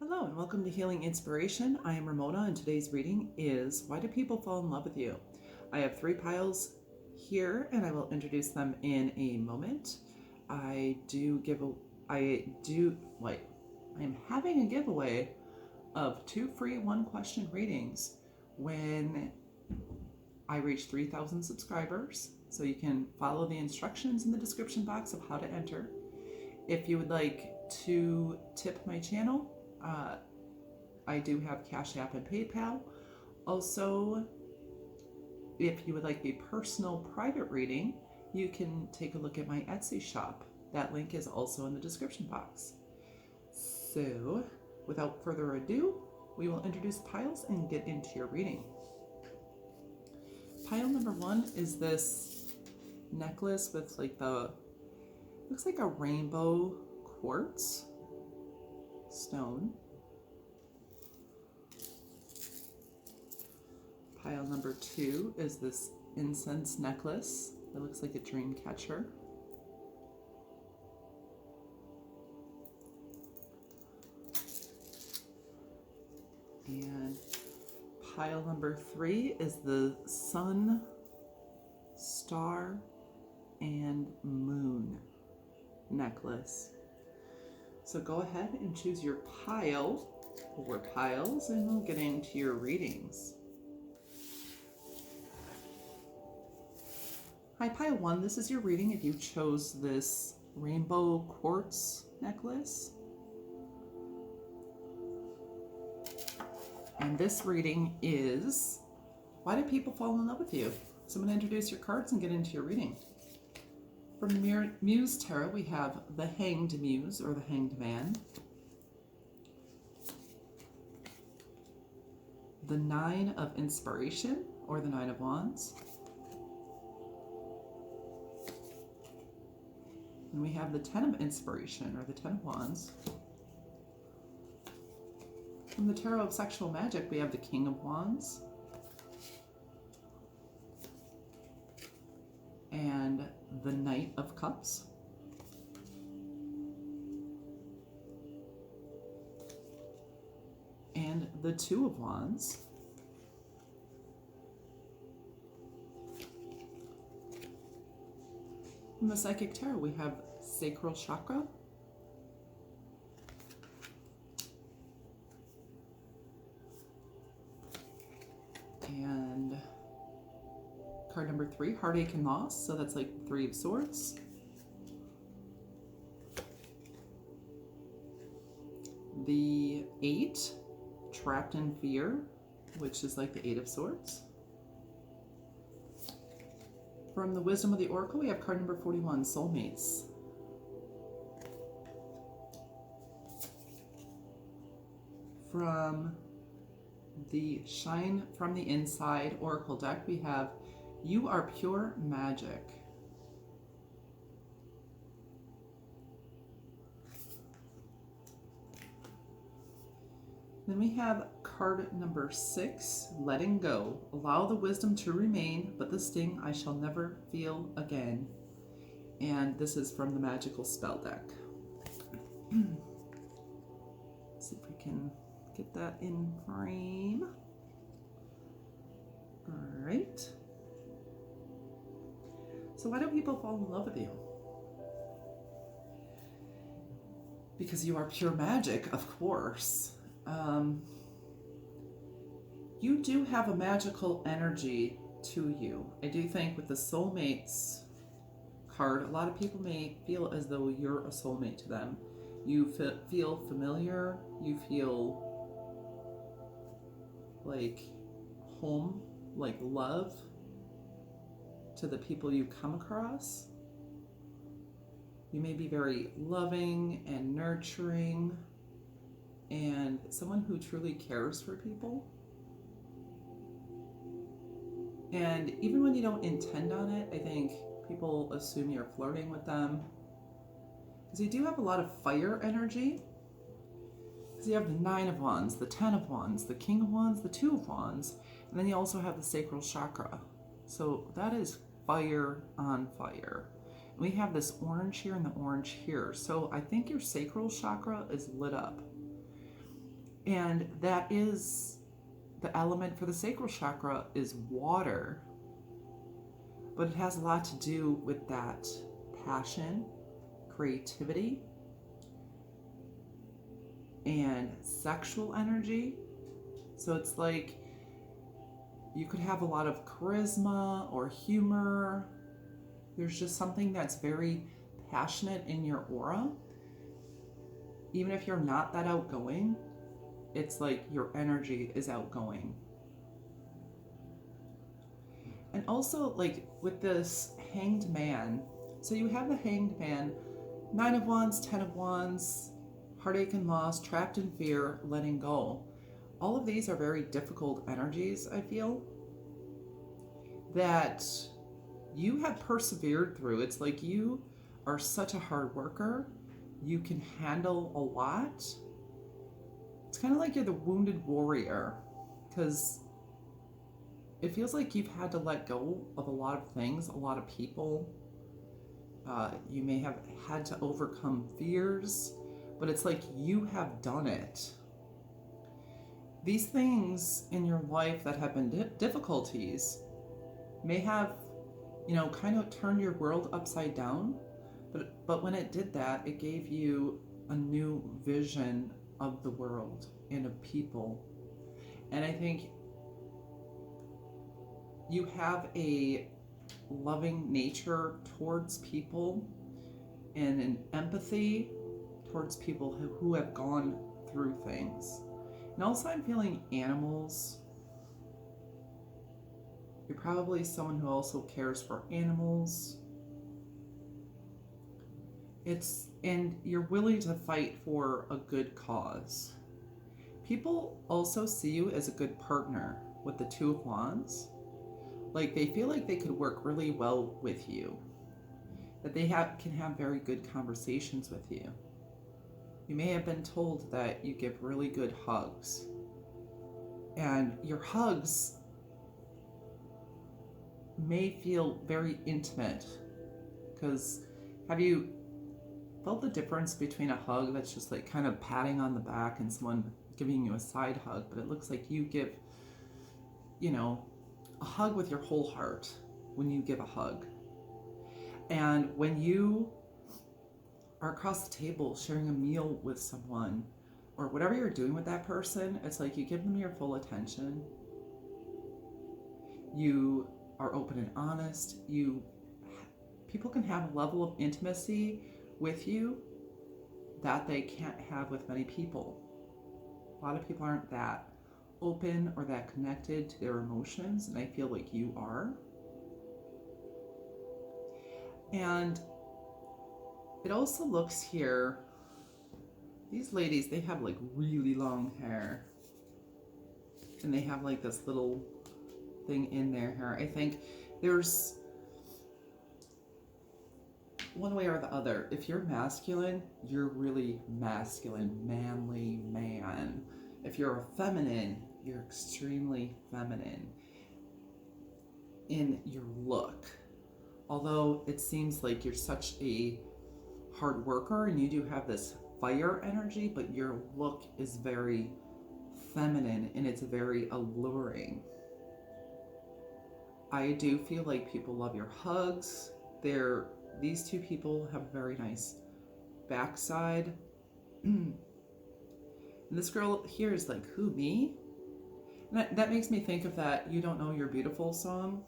Hello and welcome to Healing Inspiration. I am Ramona and today's reading is Why Do People Fall in Love with You? I have 3 piles here and I will introduce them in a moment. I am having a giveaway of 2 free 1-question readings when I reach 3,000 subscribers. So you can follow the instructions in the description box of how to enter. If you would like to tip my channel, I do have Cash App and PayPal. Also, if you would like a personal private reading, you can take a look at my Etsy shop. That link is also in the description box. So, without further ado, we will introduce piles and get into your reading. Pile number 1 is this necklace with looks like a rainbow quartz stone. Pile number 2 is this incense necklace that looks like a dream catcher. And pile number 3 is the sun, star, and moon necklace. So go ahead and choose your pile or piles and we'll get into your readings. Hi, pile 1, this is your reading if you chose this rainbow quartz necklace. And this reading is, why do people fall in love with you? So I'm going to introduce your cards and get into your reading. From the Muse Tarot, we have the Hanged Muse, or the Hanged Man. The 9 of Inspiration, or the 9 of Wands. And we have the 10 of Inspiration, or the 10 of Wands. From the Tarot of Sexual Magic, we have the King of Wands. And the Knight of Cups. And the 2 of Wands. From the Psychic Tarot, we have Sacral Chakra. And card number 3, Heartache and Loss. So that's like 3 of Swords. The 8, Trapped in Fear, which is like the 8 of Swords. From the Wisdom of the Oracle, we have card number 41, Soulmates. From the Shine from the Inside Oracle deck, we have You Are Pure Magic. Then we have card number 6, Letting Go. Allow the wisdom to remain, but the sting I shall never feel again. And this is from the Magical Spell deck. Let's see if we can get that in frame. All right. So why do people fall in love with you? Because you are pure magic, of course. You do have a magical energy to you. I do think with the Soulmates card, a lot of people may feel as though you're a soulmate to them. You feel familiar, you feel like home, like love to the people you come across. You may be very loving and nurturing and someone who truly cares for people. And even when you don't intend on it, I think people assume you're flirting with them. Because you do have a lot of fire energy. Because you have the 9 of Wands, the 10 of Wands, the King of Wands, the 2 of Wands, and then you also have the Sacral Chakra. So that is fire on fire. And we have this orange here and the orange here. So I think your Sacral Chakra is lit up. And that is the element for the sacral chakra is water. But it has a lot to do with that passion, creativity, and sexual energy. So it's like you could have a lot of charisma or humor. There's just something that's very passionate in your aura. Even if you're not that outgoing, it's like your energy is outgoing. And also, like with this Hanged Man, so you have the Hanged Man, 9 of Wands, 10 of Wands, heartache and loss, trapped in fear, letting go. All of these are very difficult energies, I feel, that you have persevered through. It's like you are such a hard worker. You can handle a lot. It's kind of like you're the wounded warrior, because it feels like you've had to let go of a lot of things, a lot of people. You may have had to overcome fears, but it's like you have done it. These things in your life that have been difficulties may have, kind of turned your world upside down. But when it did that, it gave you a new vision of the world and of people. And I think you have a loving nature towards people and an empathy towards people who have gone through things. And also I'm feeling animals. You're probably someone who also cares for animals. And you're willing to fight for a good cause. People also see you as a good partner with the 2 of Wands. Like they feel like they could work really well with you. That they can have very good conversations with you. You may have been told that you give really good hugs. And your hugs may feel very intimate. Because have you felt the difference between a hug that's just like kind of patting on the back and someone giving you a side hug, but it looks like you give, a hug with your whole heart when you give a hug. And when you are across the table sharing a meal with someone or whatever you're doing with that person, it's like you give them your full attention. You are open and honest. People can have a level of intimacy with you that they can't have with many people. A lot of people aren't that open or that connected to their emotions, and I feel like you are. And it also looks here, these ladies, they have like really long hair, and they have like this little thing in their hair. I think there's one way or the other. If you're masculine, you're really masculine, manly man. If you're a feminine, you're extremely feminine in your look. Although it seems like you're such a hard worker and you do have this fire energy, but your look is very feminine and it's very alluring. I do feel like people love your hugs. These 2 people have a very nice backside. And this girl here is like, who, me? And that makes me think of that You Don't Know You're Beautiful song.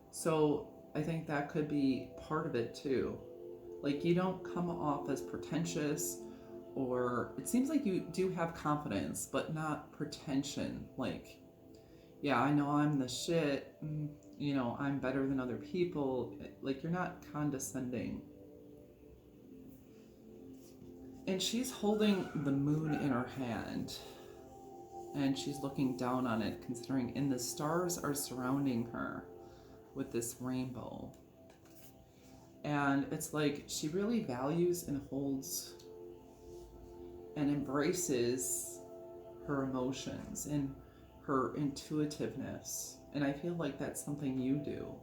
So I think that could be part of it too. Like you don't come off as pretentious, or it seems like you do have confidence, but not pretension. Like, yeah, I know I'm the shit. I'm better than other people. Like you're not condescending. And she's holding the moon in her hand. And she's looking down on it, and the stars are surrounding her with this rainbow. And it's like she really values and holds and embraces her emotions and her intuitiveness. And I feel like that's something you do.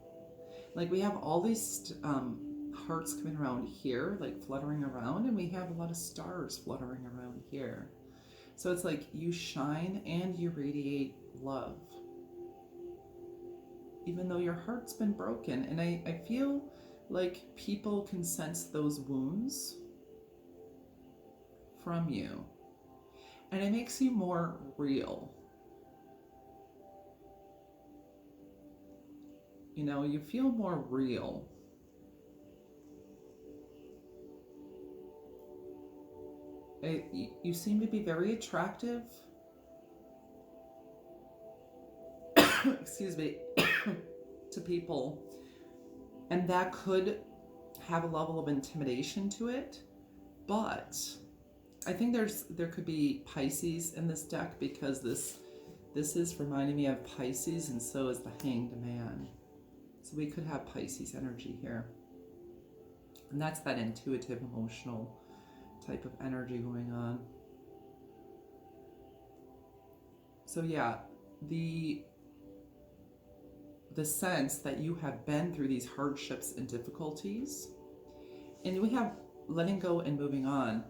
Like we have all these hearts coming around here, like fluttering around, and we have a lot of stars fluttering around here. So it's like you shine and you radiate love, even though your heart's been broken. And I feel like people can sense those wounds from you. And it makes you more real. You know, you feel more real. You seem to be very attractive. Excuse me. To people. And that could have a level of intimidation to it. But I think there could be Pisces in this deck, because this is reminding me of Pisces, and so is the Hanged Man. So we could have Pisces energy here. And that's that intuitive, emotional type of energy going on. So yeah, the sense that you have been through these hardships and difficulties, and we have letting go and moving on.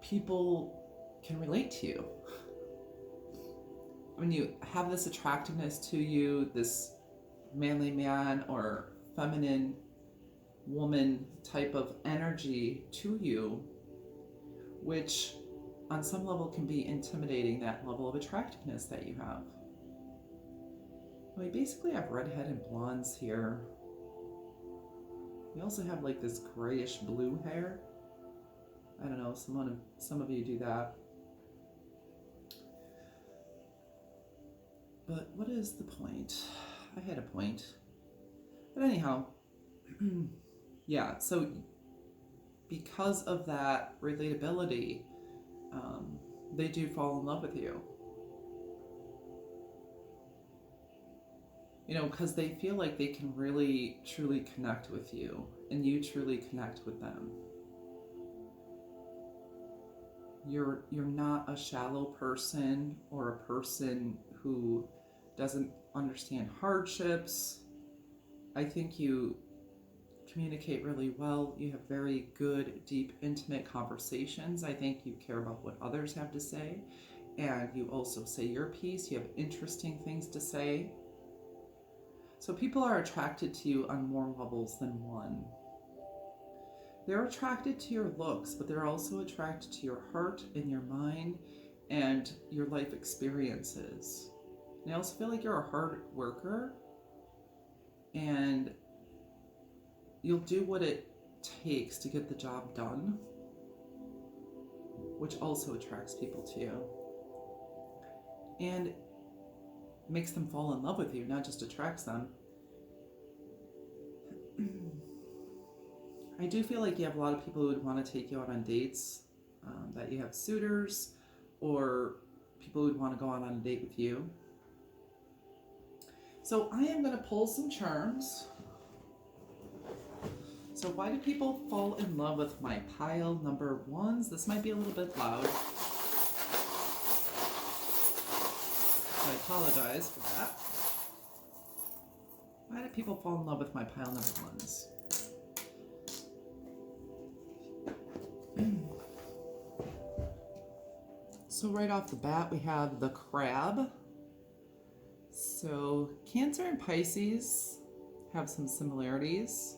People can relate to you. When you have this attractiveness to you, this manly man or feminine woman type of energy to you, which on some level can be intimidating, that level of attractiveness that you have. We basically have redhead and blondes here. We also have like this grayish blue hair. I don't know, some of you do that. But what is the point? I had a point. But anyhow, yeah, so because of that relatability, they do fall in love with you. You know, because they feel like they can really, truly connect with you, and you truly connect with them. You're not a shallow person or a person who doesn't understand hardships. I think you communicate really well. You have very good, deep, intimate conversations. I think you care about what others have to say, and you also say your piece. You have interesting things to say. So people are attracted to you on more levels than one. They're attracted to your looks, but they're also attracted to your heart and your mind and your life experiences. And I also feel like you're a hard worker, and you'll do what it takes to get the job done, which also attracts people to you. And makes them fall in love with you, not just attracts them. I do feel like you have a lot of people who would want to take you out on dates, that you have suitors, or people who would want to go out on a date with you. So I am going to pull some charms. So why do people fall in love with my pile number ones? This might be a little bit loud. I apologize for that. Why do people fall in love with my pile number ones? So right off the bat, we have the crab. So Cancer and Pisces have some similarities,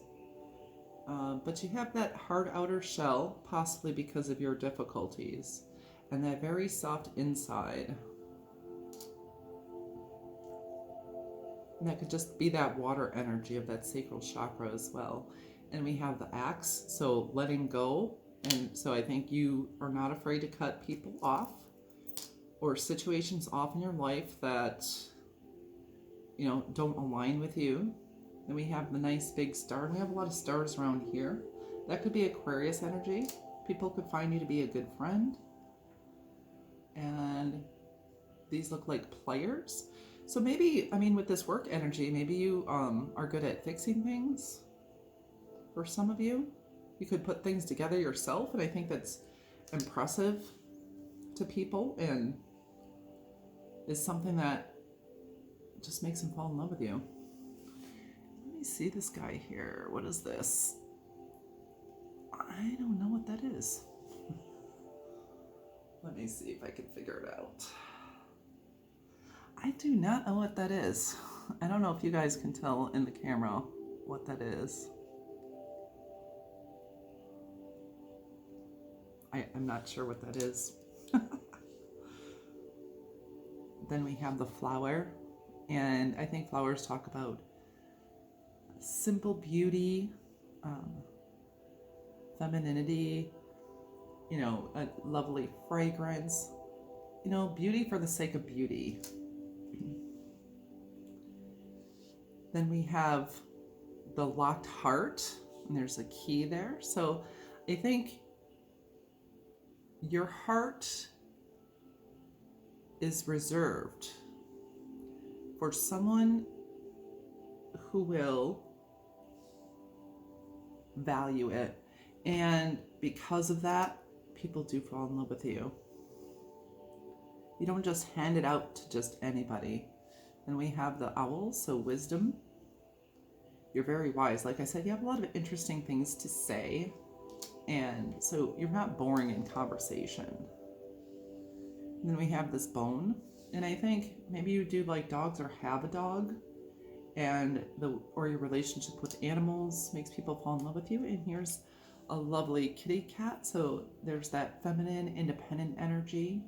but you have that hard outer shell, possibly because of your difficulties, and that very soft inside. And that could just be that water energy of that sacral chakra as well. And we have the axe, so letting go. And so I think you are not afraid to cut people off or situations off in your life that, you know, don't align with you. And we have the nice big star. And we have a lot of stars around here. That could be Aquarius energy. People could find you to be a good friend. And these look like pliers. So maybe, I mean, with this work energy, maybe you are good at fixing things. For some of you, you could put things together yourself, and I think that's impressive to people and is something that just makes them fall in love with you. Let me see this guy here. What is this? I don't know what that is. Let me see if I can figure it out. I do not know what that is. I don't know if you guys can tell in the camera what that is. I'm not sure what that is. Then we have the flower, and I think flowers talk about simple beauty, femininity, you know, a lovely fragrance, you know, beauty for the sake of beauty. Then we have the locked heart, and there's a key there. So I think your heart is reserved for someone who will value it. And because of that, people do fall in love with you. You don't just hand it out to just anybody. And we have the owl, so wisdom. You're very wise. Like I said, you have a lot of interesting things to say. And so you're not boring in conversation. And then we have this bone. And I think maybe you do like dogs or have a dog. And or your relationship with animals makes people fall in love with you. And here's a lovely kitty cat. So there's that feminine, independent energy.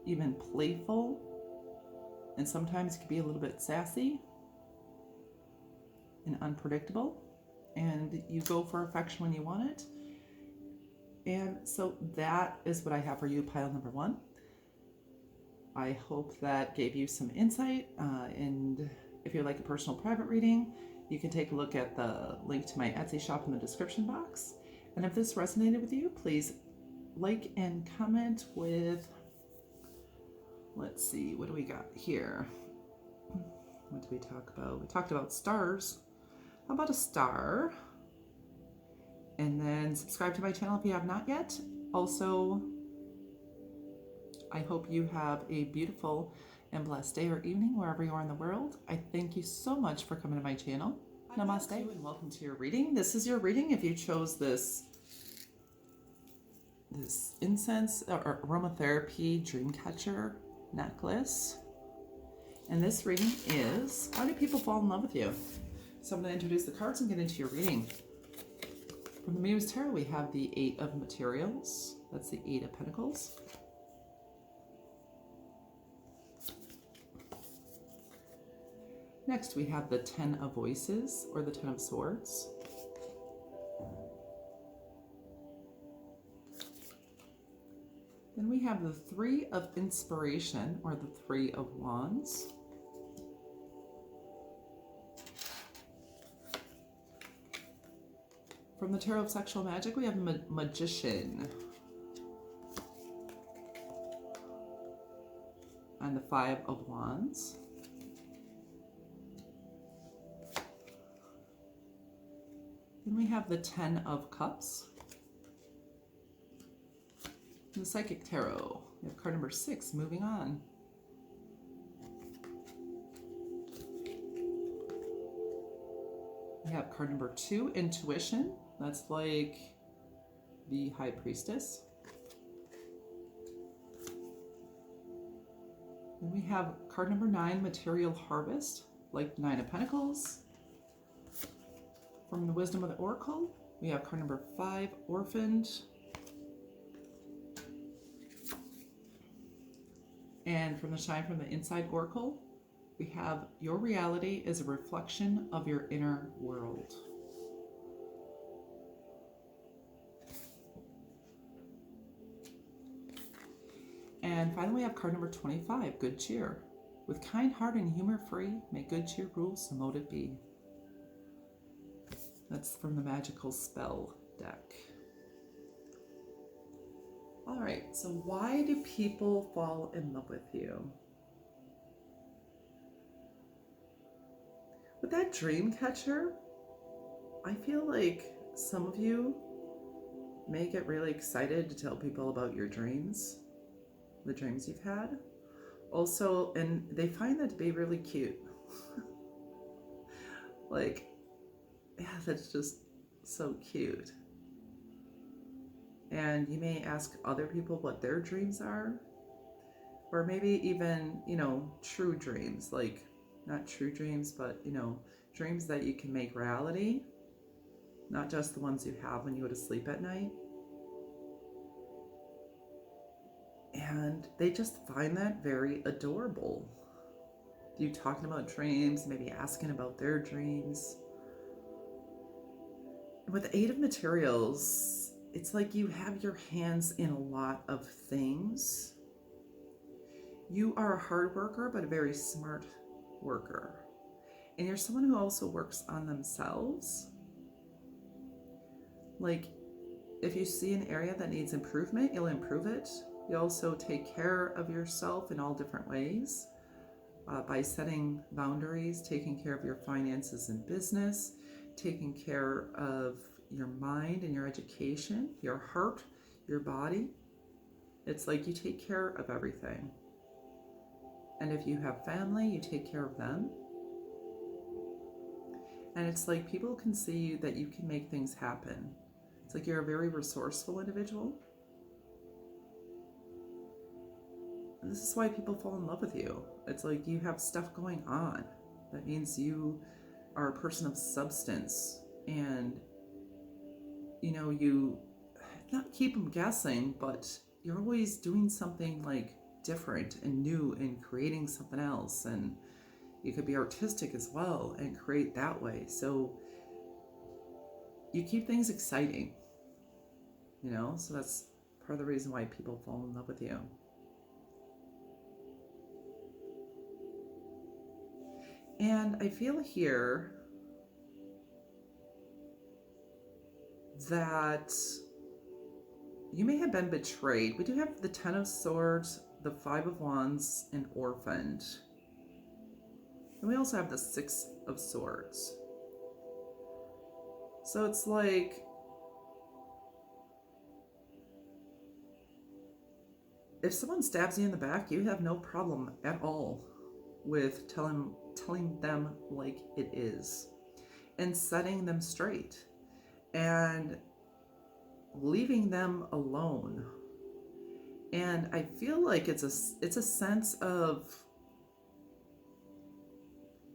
Even playful. And sometimes it can be a little bit sassy and unpredictable. And you go for affection when you want it. And so that is what I have for you, pile number 1. I hope that gave you some insight. And if you'd like a personal private reading, you can take a look at the link to my Etsy shop in the description box. And if this resonated with you, please like and comment with, let's see, what do we got here? What did we talk about? We talked about stars. How about a star? And then subscribe to my channel if you have not yet. Also, I hope you have a beautiful and blessed day or evening wherever you are in the world. I thank you so much for coming to my channel. Namaste and welcome to your reading. This is your reading if you chose this incense or aromatherapy dream catcher necklace. And this reading is, how do people fall in love with you? So I'm going to introduce the cards and get into your reading. From the Muse Tarot, we have the 8 of Materials. That's the 8 of Pentacles. Next, we have the 10 of Voices, or the 10 of Swords. Then we have the 3 of Inspiration, or the 3 of Wands. From the Tarot of Sexual Magic, we have the Magician. And the 5 of Wands. Then we have the 10 of Cups. And the Psychic Tarot. We have card number 6, moving on. We have card number 2, Intuition. That's like the High Priestess. Then we have card number 9, Material Harvest, like 9 of Pentacles. From the Wisdom of the Oracle, we have card number 5, Orphaned. And from the Shine from the Inside Oracle, we have your reality is a reflection of your inner world. And finally, we have card number 25, Good Cheer. With kind heart and humor free, may good cheer rule, so mote it be. That's from the Magical Spell deck. All right, so why do people fall in love with you? With that dream catcher, I feel like some of you may get really excited to tell people about your dreams, the dreams you've had. Also, and they find that to be really cute. Like, yeah, that's just so cute. And you may ask other people what their dreams are, or maybe even, true dreams, like not true dreams, but, dreams that you can make reality, not just the ones you have when you go to sleep at night. And they just find that very adorable. You talking about dreams, maybe asking about their dreams. With the Eight of Materials, it's like you have your hands in a lot of things. You are a hard worker, but a very smart worker. And you're someone who also works on themselves. Like, if you see an area that needs improvement, you'll improve it. You also take care of yourself in all different ways by setting boundaries, taking care of your finances and business, taking care of your mind and your education, your heart, your body. It's like you take care of everything. And if you have family, you take care of them. And it's like people can see that you can make things happen. It's like you're a very resourceful individual. And this is why people fall in love with you. It's like you have stuff going on. That means you are a person of substance. And, you not keep them guessing, but you're always doing something like different and new and creating something else. And you could be artistic as well and create that way. So you keep things exciting, so that's part of the reason why people fall in love with you. And I feel here that you may have been betrayed. We do have the Ten of Swords, the Five of Wands, and Orphaned. And we also have the Six of Swords. So it's like, if someone stabs you in the back, you have no problem at all with telling them like it is and setting them straight and leaving them alone. And I feel like it's a sense of,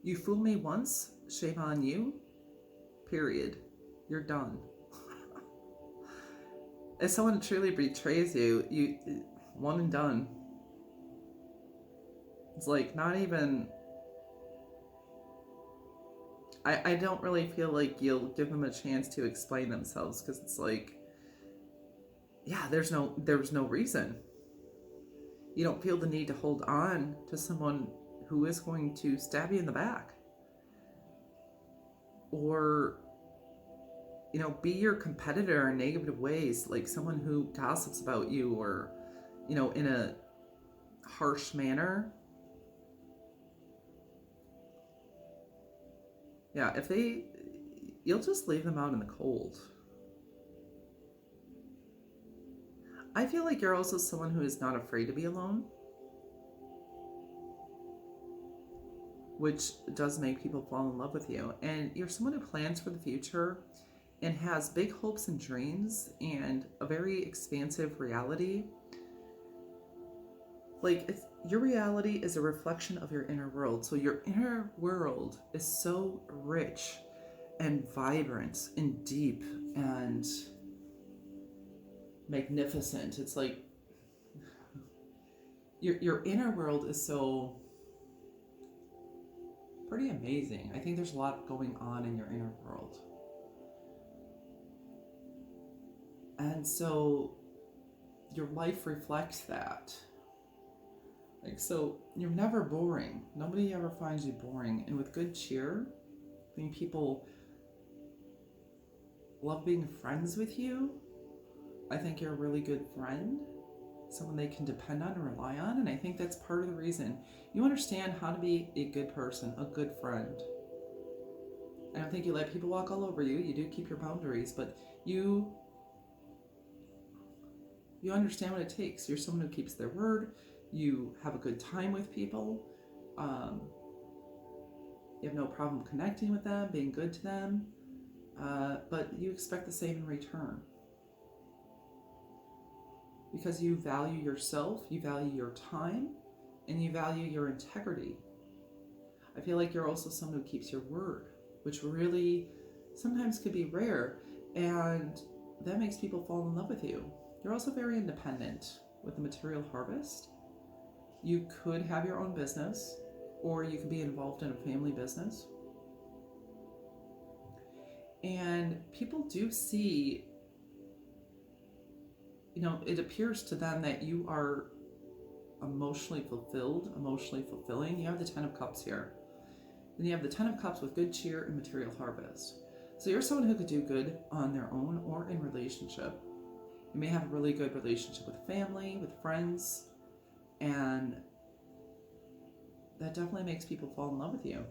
you fool me once, shame on you, period. You're done. If someone truly betrays you, one and done. It's like not even, I don't really feel like you'll give them a chance to explain themselves, because it's like, yeah, there's no reason. You don't feel the need to hold on to someone who is going to stab you in the back, or be your competitor in negative ways, like someone who gossips about you, or in a harsh manner. Yeah, you'll just leave them out in the cold. I feel like you're also someone who is not afraid to be alone, which does make people fall in love with you. And you're someone who plans for the future and has big hopes and dreams and a very expansive reality. Like, your reality is a reflection of your inner world. So your inner world is so rich and vibrant and deep and magnificent. It's like your inner world is so pretty amazing. I think there's a lot going on in your inner world. And so your life reflects that. Like, so you're never boring. Nobody ever finds you boring. And with good cheer, I think people love being friends with you. I think you're a really good friend, someone they can depend on and rely on. And I think that's part of the reason you understand how to be a good person, a good friend. I don't think you let people walk all over you. You do keep your boundaries, but you understand what it takes. You're someone who keeps their word. You have a good time with people. You have no problem connecting with them, being good to them, but you expect the same in return. because you value yourself, you value your time, and you value your integrity. I feel like you're also someone who keeps your word, which really sometimes could be rare, and that makes people fall in love with you. You're also very independent with the material harvest. You could have your own business, or you could be involved in a family business. And people do see, it appears to them that you are emotionally fulfilled, emotionally fulfilling. You have the 10 of Cups here. Then you have the 10 of Cups with good cheer and material harvest. So you're someone who could do good on their own or in relationship. You may have a really good relationship with family, with friends, and that definitely makes people fall in love with you.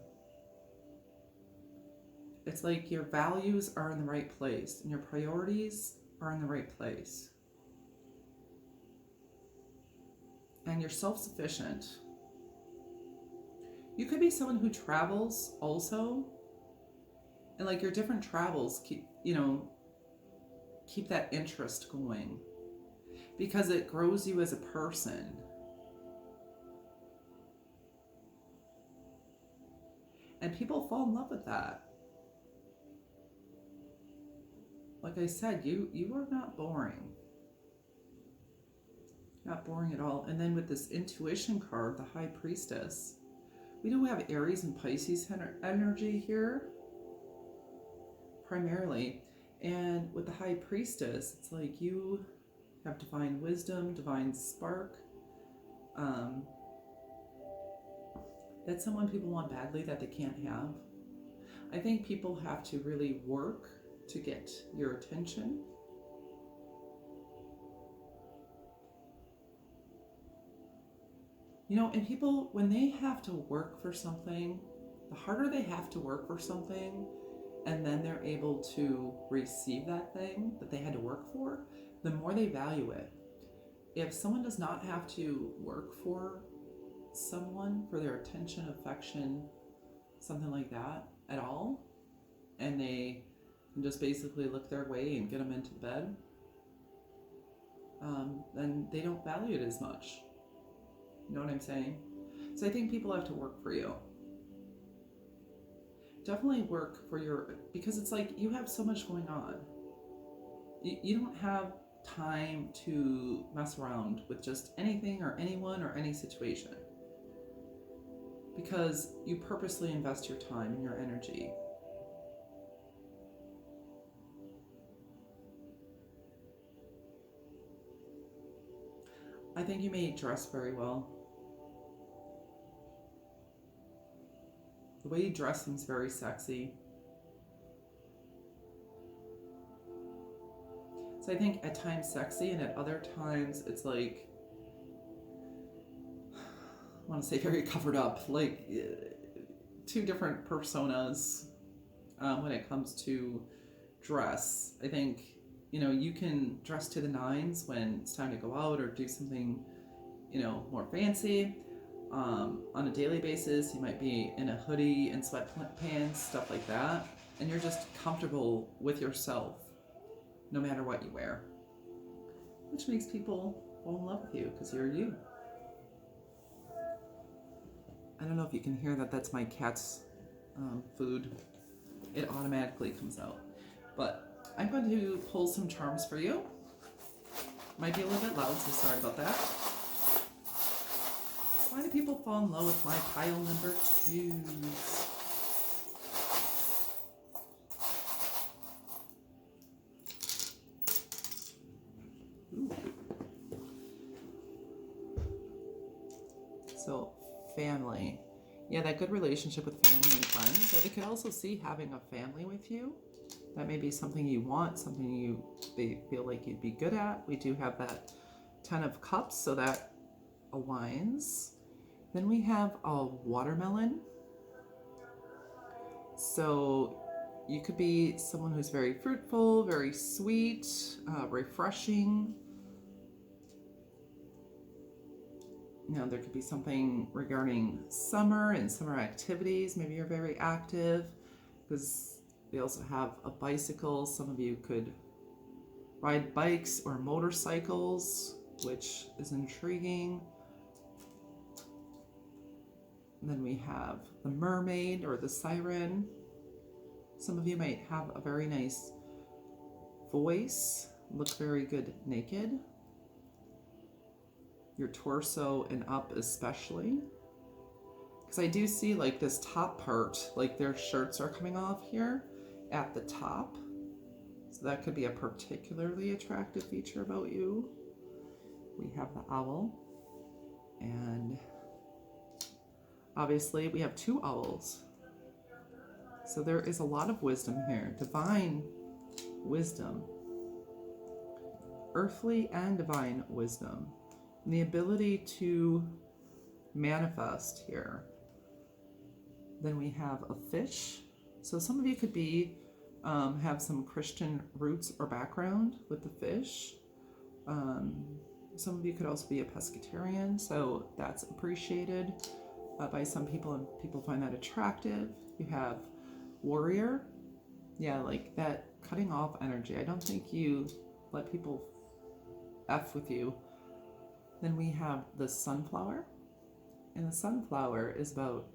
It's like your values are in the right place and your priorities are in the right place. And you're self-sufficient. You could be someone who travels also, and like your different travels keep that interest going because it grows you as a person. And people fall in love with that. Like I said, you are not boring. Not boring at all. And then with this intuition card, the High Priestess, we do have Aries and Pisces energy here, primarily. And with the High Priestess, it's like you have divine wisdom, divine spark. That's someone people want badly that they can't have. I think people have to really work to get your attention. And people, when they have to work for something, the harder they have to work for something, and then they're able to receive that thing that they had to work for, the more they value it. If someone does not have to work for someone, for their attention, affection, something like that at all, and they can just basically look their way and get them into bed, then they don't value it as much. You know what I'm saying? So I think people have to work for you. Definitely work for because it's like you have so much going on. You don't have time to mess around with just anything or anyone or any situation, because you purposely invest your time and your energy. I think you may dress very well. The way you dress seems very sexy. So I think at times sexy, and at other times it's like, I want to say very covered up, like two different personas when it comes to dress. I think, you can dress to the nines when it's time to go out or do something, more fancy. On a daily basis, you might be in a hoodie and sweatpants, stuff like that, and you're just comfortable with yourself no matter what you wear, which makes people fall in love with you because you're you. I don't know if you can hear that. That's my cat's food. It automatically comes out. But I'm going to pull some charms for you. Might be a little bit loud, so sorry about that. Why do people fall in love with my pile number 2? Ooh. So, family. Yeah, that good relationship with family and friends. Or they could also see having a family with you. That may be something you want, something they feel like you'd be good at. We do have that 10 of Cups, so that aligns. Then we have a watermelon. So you could be someone who's very fruitful, very sweet, refreshing. There could be something regarding summer and summer activities. Maybe you're very active, because we also have a bicycle. Some of you could ride bikes or motorcycles. which is intriguing. And then we have the mermaid or the siren. Some of you might have a very nice voice, look very good naked. Your torso and up especially. Because I do see like this top part, like their shirts are coming off here at the top. So that could be a particularly attractive feature about you. We have the owl. And obviously we have two owls. So there is a lot of wisdom here. Divine wisdom. Earthly and divine wisdom. And the ability to manifest here. Then we have a fish. So some of you could be have some Christian roots or background with the fish. Some of you could also be a pescatarian, so that's appreciated by some people, and people find that attractive. You have warrior. Yeah, like that cutting off energy. I don't think you let people F with you. Then we have the sunflower. And the sunflower is about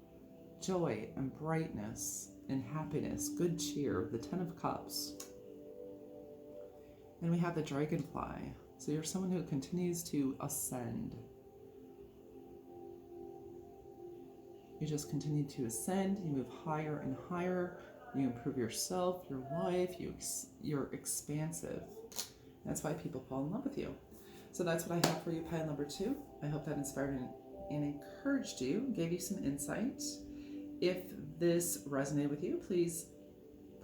joy and brightness and happiness, good cheer, the 10 of Cups. And we have the dragonfly. So you're someone who continues to ascend. You just continue to ascend, you move higher and higher, you improve yourself, your life, you're expansive. That's why people fall in love with you. So that's what I have for you, pile number 2. I hope that inspired and encouraged you, gave you some insight. If this resonated with you, please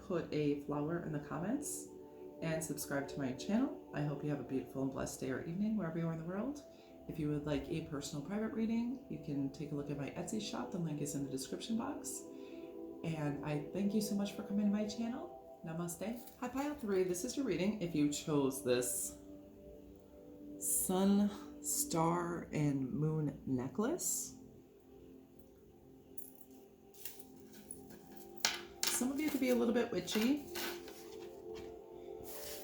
put a flower in the comments and subscribe to my channel. I hope you have a beautiful and blessed day or evening wherever you are in the world. If you would like a personal private reading, you can take a look at my Etsy shop. The link is in the description box. And I thank you so much for coming to my channel. Namaste. Hi, pile 3. This is your reading. If you chose this sun, star, and moon necklace, some of you could be a little bit witchy,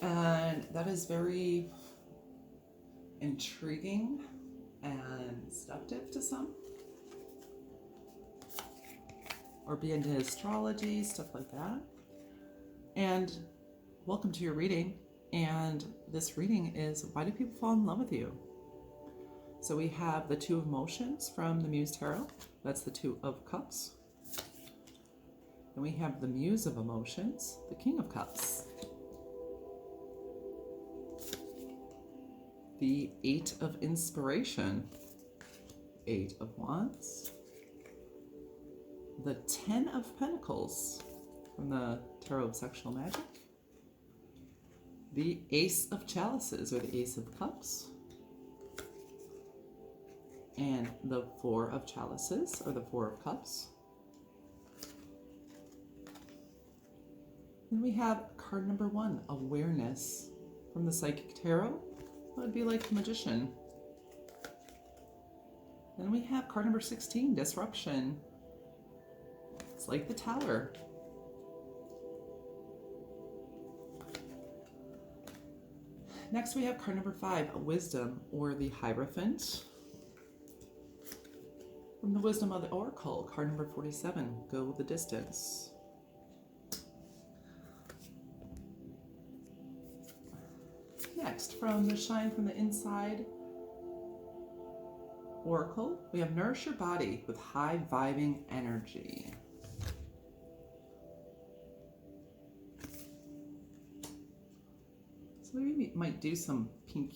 and that is very intriguing and seductive to some, or be into astrology, stuff like that. And welcome to your reading. And this reading is, why do people fall in love with you? So we have the 2 of Emotions from the Muse Tarot. That's the 2 of Cups. And we have the Muse of Emotions, the King of Cups. The 8 of Inspiration, 8 of Wands. The 10 of Pentacles from the Tarot of Sexual Magic. The Ace of Chalices, or the Ace of Cups. And the 4 of Chalices, or the 4 of Cups. Then we have card number 1, Awareness, from the Psychic Tarot. That would be like the Magician. Then we have card number 16, Disruption. It's like the Tower. Next we have card number 5, Wisdom, or the Hierophant. From the Wisdom of the Oracle, card number 47, Go the Distance. Next, from the Shine from the Inside Oracle, we have Nourish Your Body with High Vibing Energy. So maybe we might do some pink,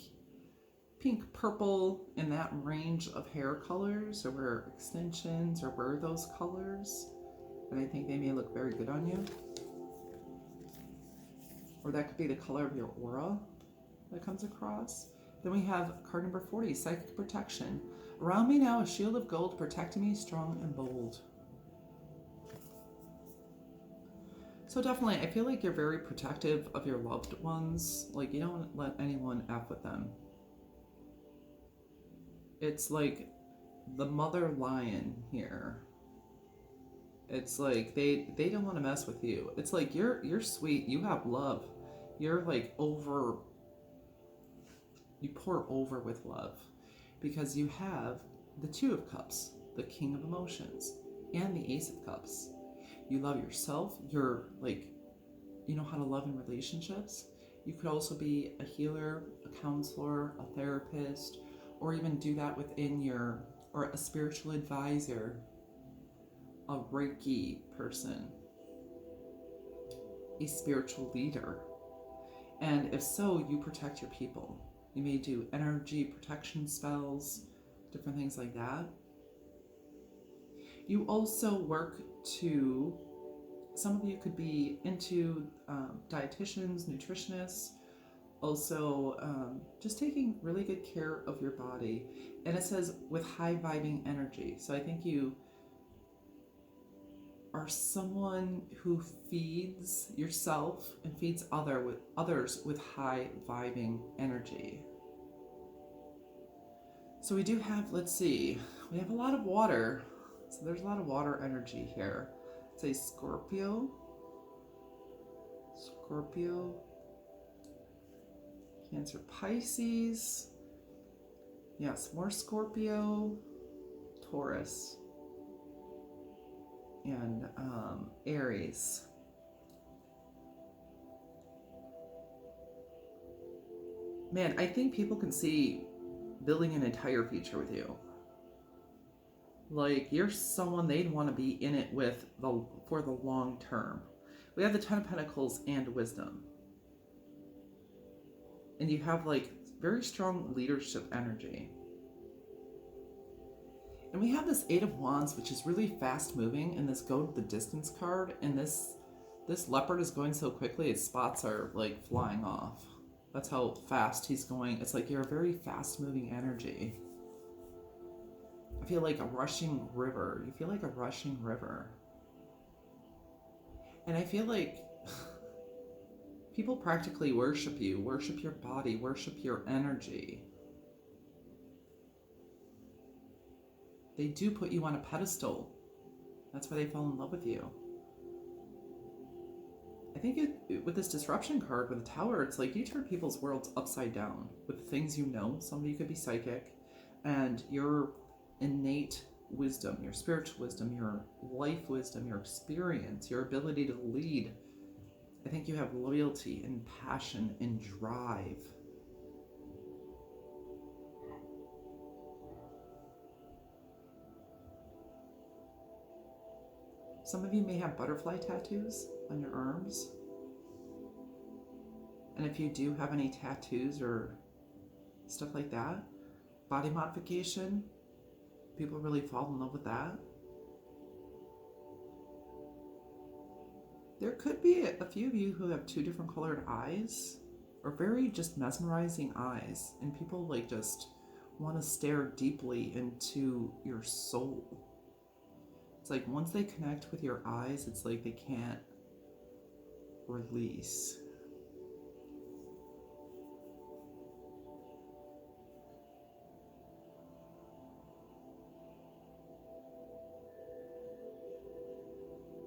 purple in that range of hair colors, or wear extensions, or wear those colors. And I think they may look very good on you. Or that could be the color of your aura that comes across. Then we have card number 40, Psychic Protection. Around me now, a shield of gold protecting me, strong and bold. So definitely, I feel like you're very protective of your loved ones. Like, you don't let anyone F with them. It's like the mother lion here. It's like they don't want to mess with you. It's like you're sweet, you have love. You're like over You pour over with love because you have the Two of Cups, the King of Emotions, and the Ace of Cups. You love yourself. You're like, you know how to love in relationships. You could also be a healer, a counselor, a therapist, or even do that within your, or a spiritual advisor, a Reiki person, a spiritual leader. And if so, you protect your people. You may do energy protection spells, different things like that. You also work to, some of you could be into dietitians, nutritionists, also just taking really good care of your body. And it says with high vibing energy. So I think you are someone who feeds yourself and feeds others with high vibing energy. So we do have, let's see, we have a lot of water. So there's a lot of water energy here. Say Scorpio, Cancer, Pisces. Yes, more Scorpio, Taurus, and Aries. Man, I think people can see building an entire future with you. Like, you're someone they'd want to be in it with for the long term. We have the Ten of Pentacles and Wisdom. And you have like very strong leadership energy. And we have this Eight of Wands, which is really fast moving, and this go to the distance card, and this leopard is going so quickly its spots are like flying off. That's how fast he's going. It's like you're a very fast moving energy. I feel like a rushing river. You feel like a rushing river. And I feel like people practically worship you, worship your body, worship your energy. They do put you on a pedestal. That's why they fall in love with you. I think with this disruption card, with the Tower, it's like you turn people's worlds upside down with the things you know. Some of you could be psychic, and your innate wisdom, your spiritual wisdom, your life wisdom, your experience, your ability to lead. I think you have loyalty and passion and drive. Some of you may have butterfly tattoos on your arms. And if you do have any tattoos or stuff like that, body modification, people really fall in love with that. There could be a few of you who have two different colored eyes, or very just mesmerizing eyes, and people like just want to stare deeply into your soul. It's like once they connect with your eyes, it's like they can't release.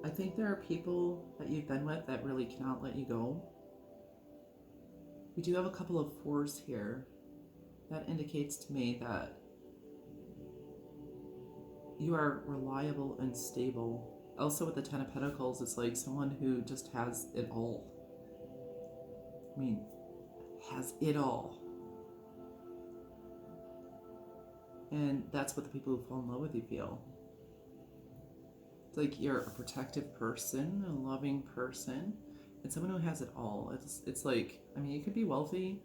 I think there are people that you've been with that really cannot let you go. We do have a couple of fours here. That indicates to me that you are reliable and stable. Also with the Ten of Pentacles, it's like someone who just has it all. I mean, has it all. And that's what the people who fall in love with you feel. It's like you're a protective person, a loving person, and someone who has it all. It's like, I mean, you could be wealthy,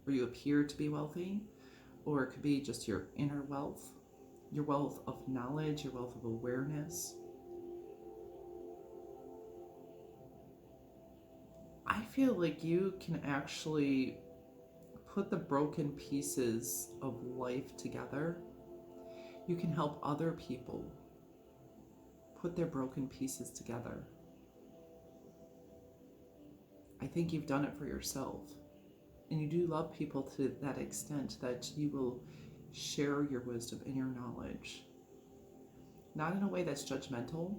or you appear to be wealthy, or it could be just your inner wealth, your wealth of knowledge, your wealth of awareness. I feel like you can actually put the broken pieces of life together. You can help other people put their broken pieces together. I think you've done it for yourself. And you do love people to that extent that you will share your wisdom and your knowledge. Not in a way that's judgmental.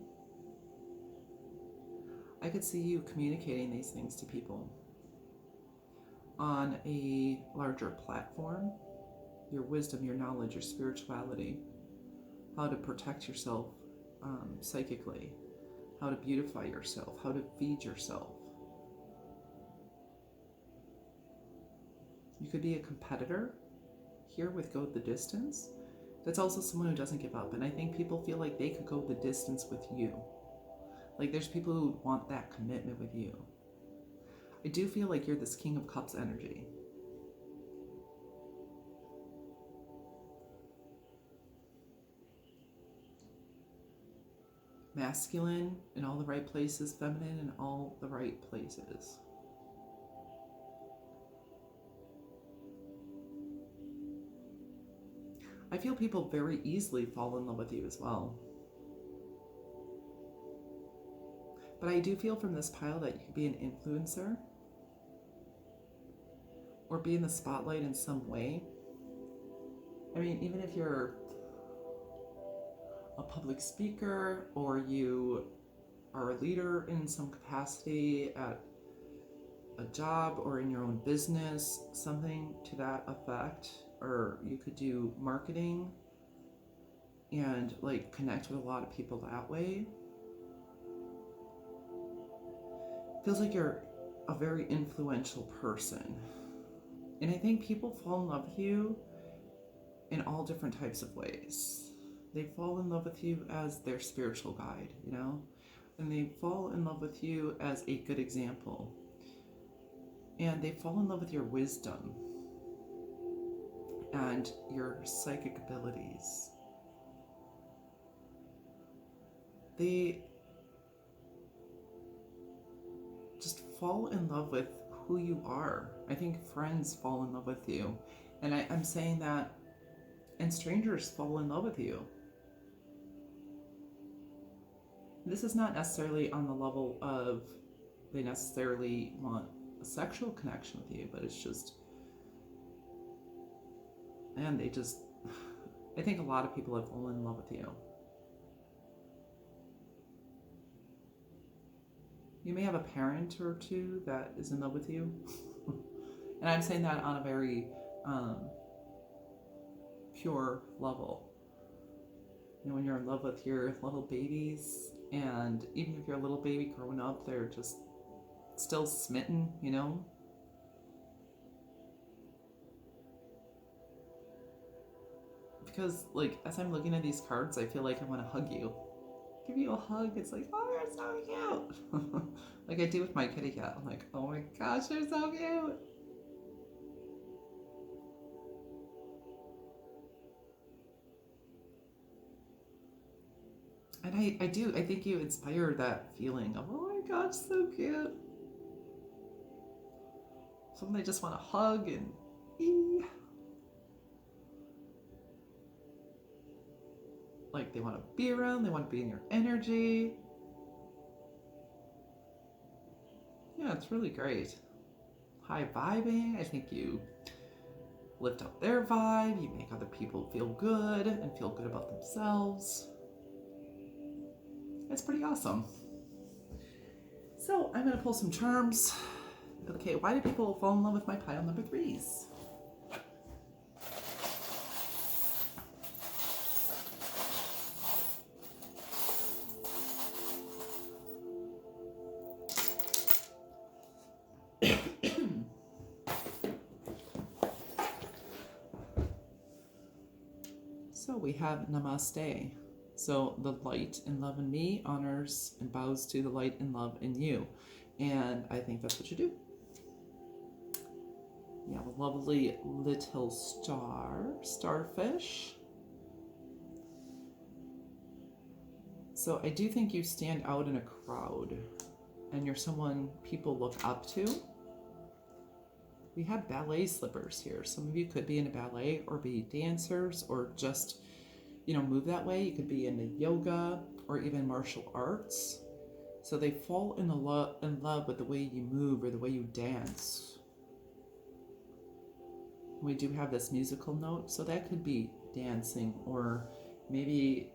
I could see you communicating these things to people. on a larger platform, your wisdom, your knowledge, your spirituality, how to protect yourself psychically, how to beautify yourself, how to feed yourself. You could be a competitor here with go the distance. That's also someone who doesn't give up. And I think people feel like they could go the distance with you. Like there's people who want that commitment with you. I do feel like you're this King of Cups energy. Masculine in all the right places, feminine in all the right places. I feel people very easily fall in love with you as well. But I do feel from this pile that you could be an influencer or be in the spotlight in some way. I mean, even if you're a public speaker or you are a leader in some capacity at a job or in your own business, something to that effect, or you could do marketing and like connect with a lot of people that way. Feels like you're a very influential person. And I think people fall in love with you in all different types of ways. They fall in love with you as their spiritual guide, you know? And they fall in love with you as a good example. And they fall in love with your wisdom and your psychic abilities. They just fall in love with who you are. I think friends fall in love with you. And I'm saying that, and strangers fall in love with you. This is not necessarily on the level of they necessarily want a sexual connection with you, but it's just, and they just, I think a lot of people have fallen in love with you. You may have a parent or two that is in love with you. And I'm saying that on a very pure level. You know, when you're in love with your little babies, and even if you're a little baby growing up, they're just still smitten, you know? Because, like, as I'm looking at these cards, I feel like I want to hug you. Give you a hug. It's like, oh, you're so cute. Like I do with my kitty cat. I'm like, oh my gosh, you're so cute. And I think you inspire that feeling of, oh my gosh, so cute. Someone they just want to hug and like they want to be around, they want to be in your energy. Yeah, it's really great. High vibing. I think you lift up their vibe, you make other people feel good and feel good about themselves. It's pretty awesome. So I'm going to pull some charms. Okay, why do people fall in love with my pile number 3s? So we have Namaste. So the light and love in me honors and bows to the light and love in you. And I think that's what you do. You have a lovely little starfish. So I do think you stand out in a crowd and you're someone people look up to. We have ballet slippers here. Some of you could be in a ballet or be dancers or just, you know, move that way. You could be into yoga or even martial arts. So they fall in love with the way you move or the way you dance. We do have this musical note, so that could be dancing or maybe,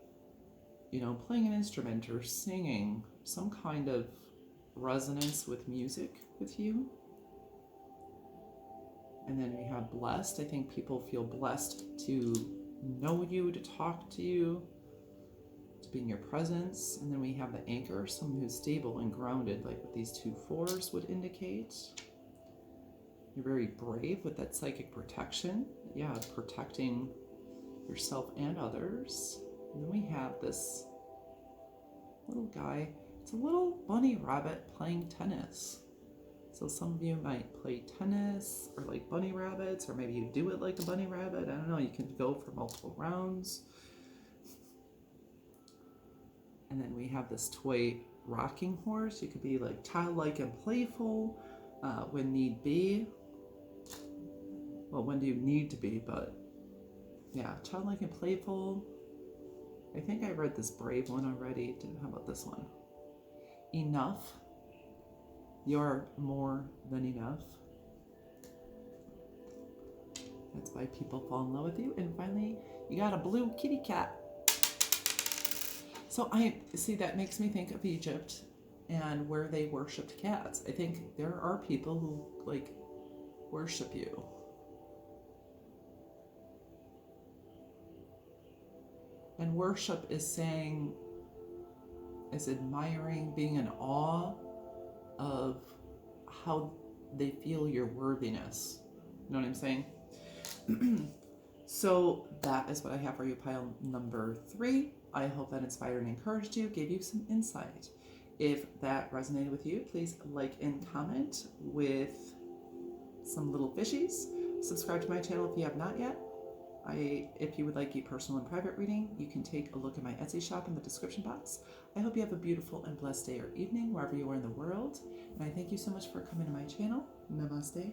you know, playing an instrument or singing, some kind of resonance with music with you. And then we have blessed. I think people feel blessed to know you, to talk to you, to be in your presence. And then we have the anchor, someone who's stable and grounded, like what these 2 4s would indicate. You're very brave with that psychic protection. Yeah, protecting yourself and others. And then we have this little guy. It's a little bunny rabbit playing tennis. So some of you might play tennis or like bunny rabbits, or maybe you do it like a bunny rabbit. I don't know. You can go for multiple rounds. And then we have this toy rocking horse. You could be like childlike and playful when need be. Well, when do you need to be? But yeah, childlike and playful. I think I read this brave one already. How about this one? Enough. You're more than enough. That's why people fall in love with you. And finally, you got a blue kitty cat. So I see, that makes me think of Egypt and where they worshipped cats. I think there are people who like worship you. And worship is saying, is admiring, being in awe of how they feel your worthiness. You know what I'm saying? So that is what I have for you, pile number 3. I hope that inspired and encouraged you, gave you some insight. If that resonated with you, please like and comment with some little fishies. Subscribe to my channel if you have not yet. If you would like a personal and private reading, you can take a look at my Etsy shop in the description box. I hope you have a beautiful and blessed day or evening wherever you are in the world. And I thank you so much for coming to my channel. Namaste.